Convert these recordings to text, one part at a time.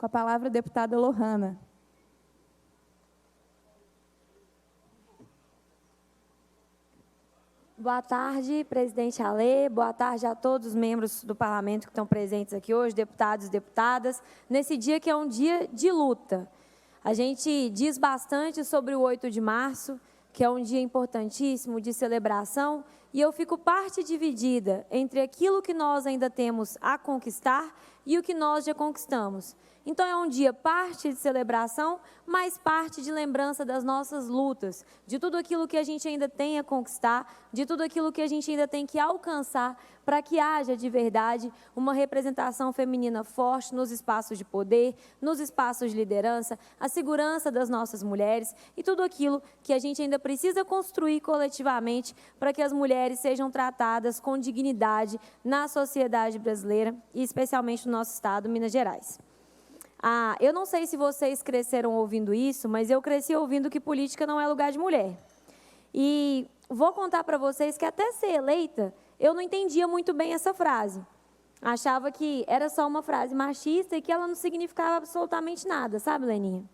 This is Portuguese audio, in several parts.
Com a palavra, a deputada Lohana. Boa tarde, presidente Alê. Boa tarde a todos os membros do parlamento que estão presentes aqui hoje, deputados e deputadas, nesse dia que é um dia de luta. A gente diz bastante sobre o 8 de março, que é um dia importantíssimo de celebração, e eu fico parte dividida entre aquilo que nós ainda temos a conquistar e o que nós já conquistamos. Então, é um dia parte de celebração, mas parte de lembrança das nossas lutas, de tudo aquilo que a gente ainda tem a conquistar, de tudo aquilo que a gente ainda tem que alcançar para que haja, de verdade, uma representação feminina forte nos espaços de poder, nos espaços de liderança, a segurança das nossas mulheres e tudo aquilo que a gente ainda precisa construir coletivamente para que as mulheres sejam tratadas com dignidade na sociedade brasileira e especialmente no nosso estado, Minas Gerais. Eu não sei se vocês cresceram ouvindo isso, mas eu cresci ouvindo que política não é lugar de mulher. E vou contar para vocês que até ser eleita, eu não entendia muito bem essa frase. Achava que era só uma frase machista e que ela não significava absolutamente nada, sabe, Leninha?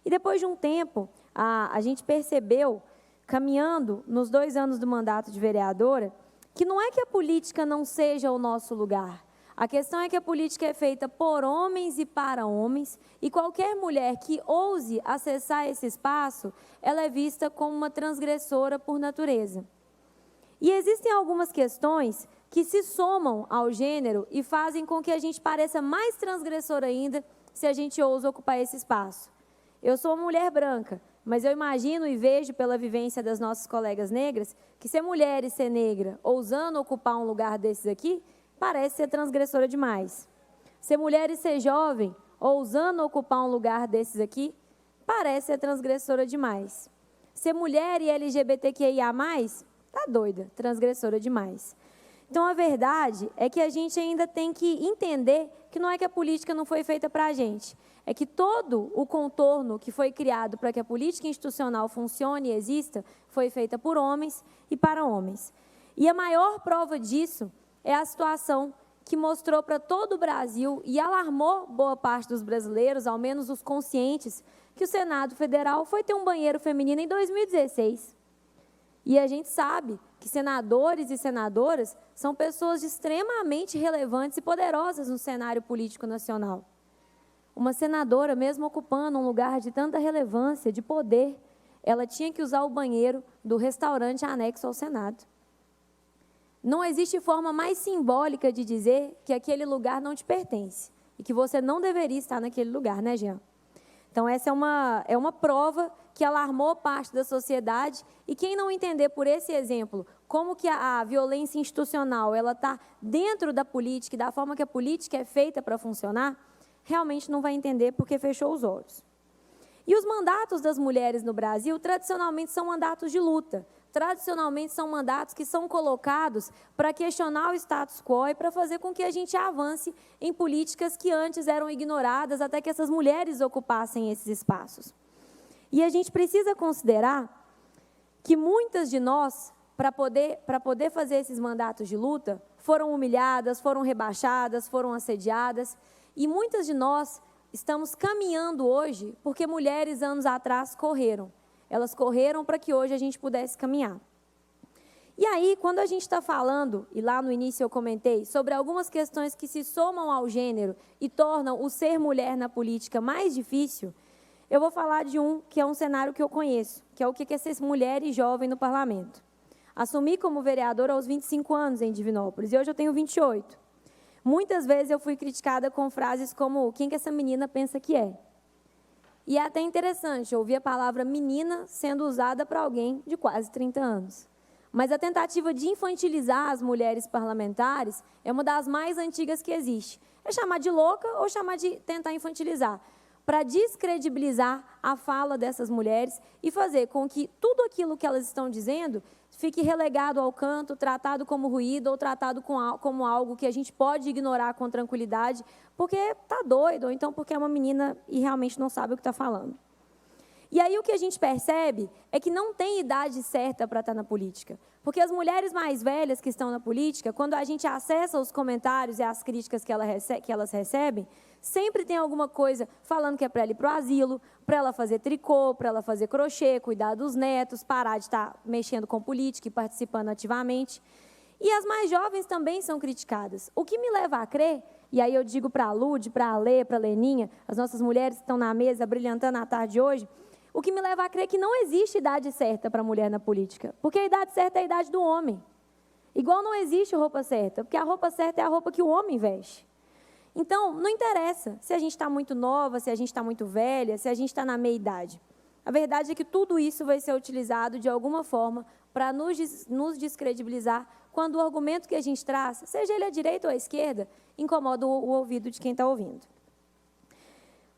E depois de um tempo, a gente percebeu, caminhando nos 2 anos do mandato de vereadora, que não é que a política não seja o nosso lugar. A questão é que a política é feita por homens e para homens, e qualquer mulher que ouse acessar esse espaço, ela é vista como uma transgressora por natureza. E existem algumas questões que se somam ao gênero e fazem com que a gente pareça mais transgressor ainda se a gente ousa ocupar esse espaço. Eu sou uma mulher branca, mas eu imagino e vejo pela vivência das nossas colegas negras que ser mulher e ser negra, ousando ocupar um lugar desses aqui, parece ser transgressora demais. Ser mulher e ser jovem, ousando ocupar um lugar desses aqui, parece ser transgressora demais. Ser mulher e LGBTQIA+, tá doida, transgressora demais. Então, a verdade é que a gente ainda tem que entender que não é que a política não foi feita para a gente, é que todo o contorno que foi criado para que a política institucional funcione e exista, foi feita por homens e para homens. E a maior prova disso é a situação que mostrou para todo o Brasil e alarmou boa parte dos brasileiros, ao menos os conscientes, que o Senado Federal foi ter um banheiro feminino em 2016. E a gente sabe que senadores e senadoras são pessoas extremamente relevantes e poderosas no cenário político nacional. Uma senadora, mesmo ocupando um lugar de tanta relevância, de poder, ela tinha que usar o banheiro do restaurante anexo ao Senado. Não existe forma mais simbólica de dizer que aquele lugar não te pertence e que você não deveria estar naquele lugar, né, Jean? Então, essa é uma prova que alarmou parte da sociedade e quem não entender por esse exemplo como que a violência institucional ela está dentro da política e da forma que a política é feita para funcionar, realmente não vai entender porque fechou os olhos. E os mandatos das mulheres no Brasil, tradicionalmente, são mandatos de luta. Tradicionalmente, são mandatos que são colocados para questionar o status quo e para fazer com que a gente avance em políticas que antes eram ignoradas até que essas mulheres ocupassem esses espaços. E a gente precisa considerar que muitas de nós, para poder fazer esses mandatos de luta, foram humilhadas, foram rebaixadas, foram assediadas, e muitas de nós estamos caminhando hoje porque mulheres anos atrás correram. Elas correram para que hoje a gente pudesse caminhar. E aí, quando a gente está falando, e lá no início eu comentei, sobre algumas questões que se somam ao gênero e tornam o ser mulher na política mais difícil, eu vou falar de um que é um cenário que eu conheço, que é o que é ser mulher e jovem no parlamento. Assumi como vereadora aos 25 anos em Divinópolis, e hoje eu tenho 28. Muitas vezes eu fui criticada com frases como, quem que essa menina pensa que é? E é até interessante ouvir a palavra menina sendo usada para alguém de quase 30 anos. Mas a tentativa de infantilizar as mulheres parlamentares é uma das mais antigas que existe. É chamar de louca ou chamar de tentar infantilizar, para descredibilizar a fala dessas mulheres e fazer com que tudo aquilo que elas estão dizendo fique relegado ao canto, tratado como ruído ou tratado como algo que a gente pode ignorar com tranquilidade, porque está doido, ou então porque é uma menina e realmente não sabe o que está falando. E aí o que a gente percebe é que não tem idade certa para estar na política. Porque as mulheres mais velhas que estão na política, quando a gente acessa os comentários e as críticas que elas recebem, sempre tem alguma coisa falando que é para ela ir para o asilo, para ela fazer tricô, para ela fazer crochê, cuidar dos netos, parar de estar mexendo com política e participando ativamente. E as mais jovens também são criticadas. O que me leva a crer, e aí eu digo para a Lud, para a Alê, para a Leninha, as nossas mulheres que estão na mesa brilhantando a tarde de hoje, o que me leva a crer que não existe idade certa para a mulher na política, porque a idade certa é a idade do homem. Igual não existe roupa certa, porque a roupa certa é a roupa que o homem veste. Então, não interessa se a gente está muito nova, se a gente está muito velha, se a gente está na meia-idade. A verdade é que tudo isso vai ser utilizado de alguma forma para nos descredibilizar quando o argumento que a gente traz, seja ele à direita ou à esquerda, incomoda o ouvido de quem está ouvindo.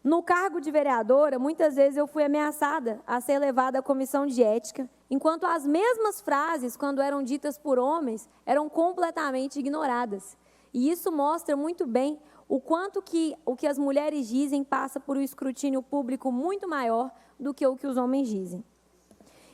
No cargo de vereadora, muitas vezes eu fui ameaçada a ser levada à comissão de ética, enquanto as mesmas frases, quando eram ditas por homens, eram completamente ignoradas. E isso mostra muito bem o quanto que o que as mulheres dizem passa por um escrutínio público muito maior do que o que os homens dizem.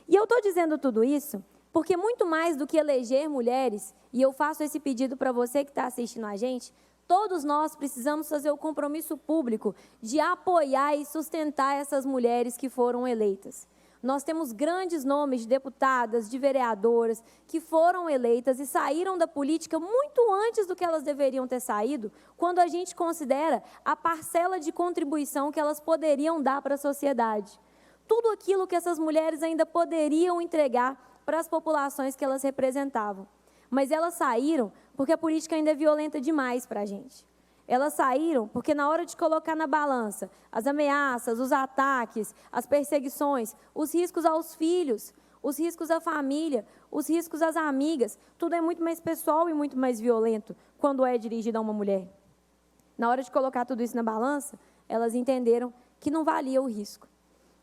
E eu estou dizendo tudo isso porque muito mais do que eleger mulheres, e eu faço esse pedido para você que está assistindo a gente, todos nós precisamos fazer o compromisso público de apoiar e sustentar essas mulheres que foram eleitas. Nós temos grandes nomes de deputadas, de vereadoras, que foram eleitas e saíram da política muito antes do que elas deveriam ter saído, quando a gente considera a parcela de contribuição que elas poderiam dar para a sociedade. Tudo aquilo que essas mulheres ainda poderiam entregar para as populações que elas representavam. Mas elas saíram porque a política ainda é violenta demais para a gente. Elas saíram porque na hora de colocar na balança as ameaças, os ataques, as perseguições, os riscos aos filhos, os riscos à família, os riscos às amigas, tudo é muito mais pessoal e muito mais violento quando é dirigido a uma mulher. Na hora de colocar tudo isso na balança, elas entenderam que não valia o risco.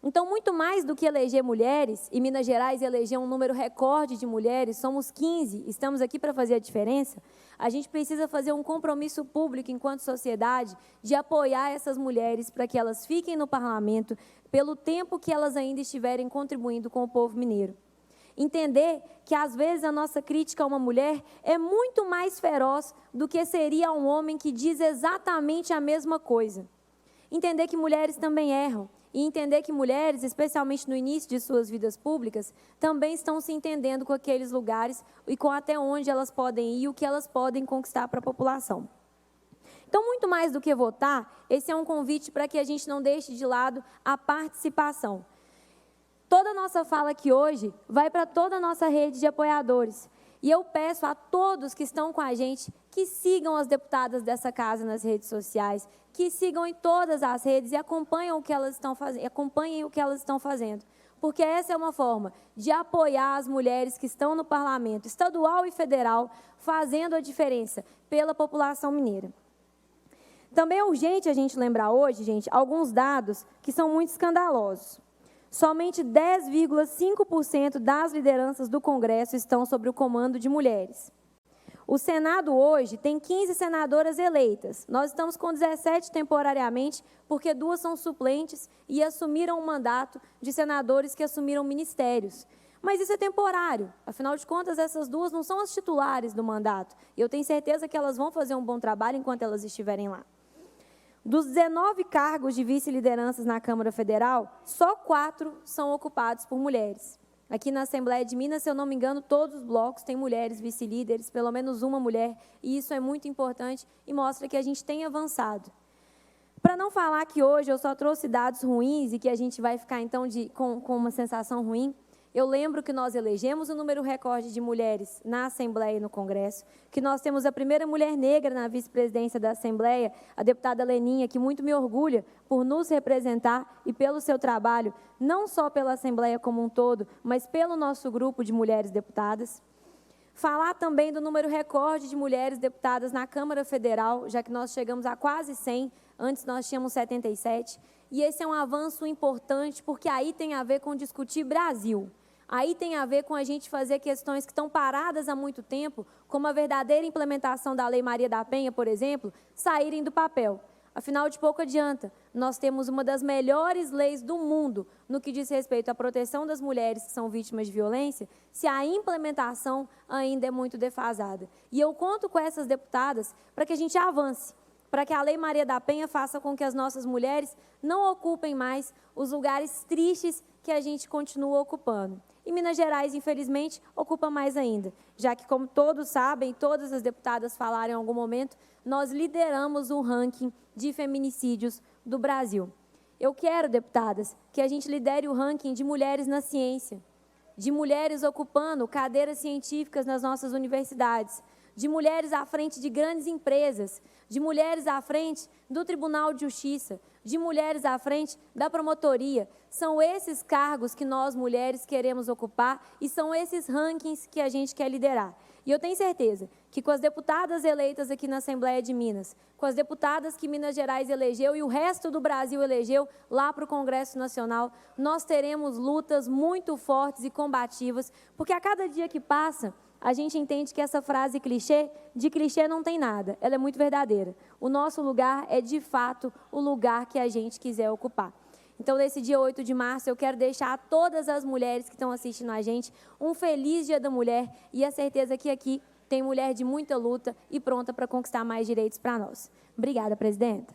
Então, muito mais do que eleger mulheres, e Minas Gerais elegeu um número recorde de mulheres, somos 15, estamos aqui para fazer a diferença, a gente precisa fazer um compromisso público enquanto sociedade de apoiar essas mulheres para que elas fiquem no parlamento pelo tempo que elas ainda estiverem contribuindo com o povo mineiro. Entender que, às vezes, a nossa crítica a uma mulher é muito mais feroz do que seria a um homem que diz exatamente a mesma coisa. Entender que mulheres também erram. E entender que mulheres, especialmente no início de suas vidas públicas, também estão se entendendo com aqueles lugares e com até onde elas podem ir e o que elas podem conquistar para a população. Então, muito mais do que votar, esse é um convite para que a gente não deixe de lado a participação. Toda a nossa fala aqui hoje vai para toda a nossa rede de apoiadores. E eu peço a todos que estão com a gente que sigam as deputadas dessa casa nas redes sociais, que sigam em todas as redes e acompanhem o que elas estão fazendo. Porque essa é uma forma de apoiar as mulheres que estão no parlamento estadual e federal, fazendo a diferença pela população mineira. Também é urgente a gente lembrar hoje, gente, alguns dados que são muito escandalosos. Somente 10,5% das lideranças do Congresso estão sob o comando de mulheres. O Senado hoje tem 15 senadoras eleitas. Nós estamos com 17 temporariamente, porque 2 são suplentes e assumiram o mandato de senadores que assumiram ministérios. Mas isso é temporário. Afinal de contas, essas 2 não são as titulares do mandato. E eu tenho certeza que elas vão fazer um bom trabalho enquanto elas estiverem lá. Dos 19 cargos de vice-lideranças na Câmara Federal, só 4 são ocupados por mulheres. Aqui na Assembleia de Minas, se eu não me engano, todos os blocos têm mulheres vice-líderes, pelo menos uma mulher, e isso é muito importante e mostra que a gente tem avançado. Para não falar que hoje eu só trouxe dados ruins e que a gente vai ficar, então, com uma sensação ruim, eu lembro que nós elegemos um número recorde de mulheres na Assembleia e no Congresso, que nós temos a primeira mulher negra na vice-presidência da Assembleia, a deputada Leninha, que muito me orgulha por nos representar e pelo seu trabalho, não só pela Assembleia como um todo, mas pelo nosso grupo de mulheres deputadas. Falar também do número recorde de mulheres deputadas na Câmara Federal, já que nós chegamos a quase 100, antes nós tínhamos 77, e esse é um avanço importante, porque aí tem a ver com discutir Brasil. Aí tem a ver com a gente fazer questões que estão paradas há muito tempo, como a verdadeira implementação da Lei Maria da Penha, por exemplo, saírem do papel. Afinal, de pouco adianta. Nós temos uma das melhores leis do mundo no que diz respeito à proteção das mulheres que são vítimas de violência, se a implementação ainda é muito defasada. E eu conto com essas deputadas para que a gente avance, para que a Lei Maria da Penha faça com que as nossas mulheres não ocupem mais os lugares tristes que a gente continua ocupando. E Minas Gerais, infelizmente, ocupa mais ainda, já que, como todos sabem, todas as deputadas falaram em algum momento, nós lideramos o ranking de feminicídios do Brasil. Eu quero, deputadas, que a gente lidere o ranking de mulheres na ciência, de mulheres ocupando cadeiras científicas nas nossas universidades, de mulheres à frente de grandes empresas, de mulheres à frente do Tribunal de Justiça, de mulheres à frente da promotoria. São esses cargos que nós, mulheres, queremos ocupar e são esses rankings que a gente quer liderar. E eu tenho certeza que com as deputadas eleitas aqui na Assembleia de Minas, com as deputadas que Minas Gerais elegeu e o resto do Brasil elegeu lá para o Congresso Nacional, nós teremos lutas muito fortes e combativas, porque a cada dia que passa, a gente entende que essa frase clichê, de clichê não tem nada, ela é muito verdadeira. O nosso lugar é, de fato, o lugar que a gente quiser ocupar. Então, nesse dia 8 de março, eu quero deixar a todas as mulheres que estão assistindo a gente um feliz Dia da Mulher e a certeza que aqui tem mulher de muita luta e pronta para conquistar mais direitos para nós. Obrigada, presidenta.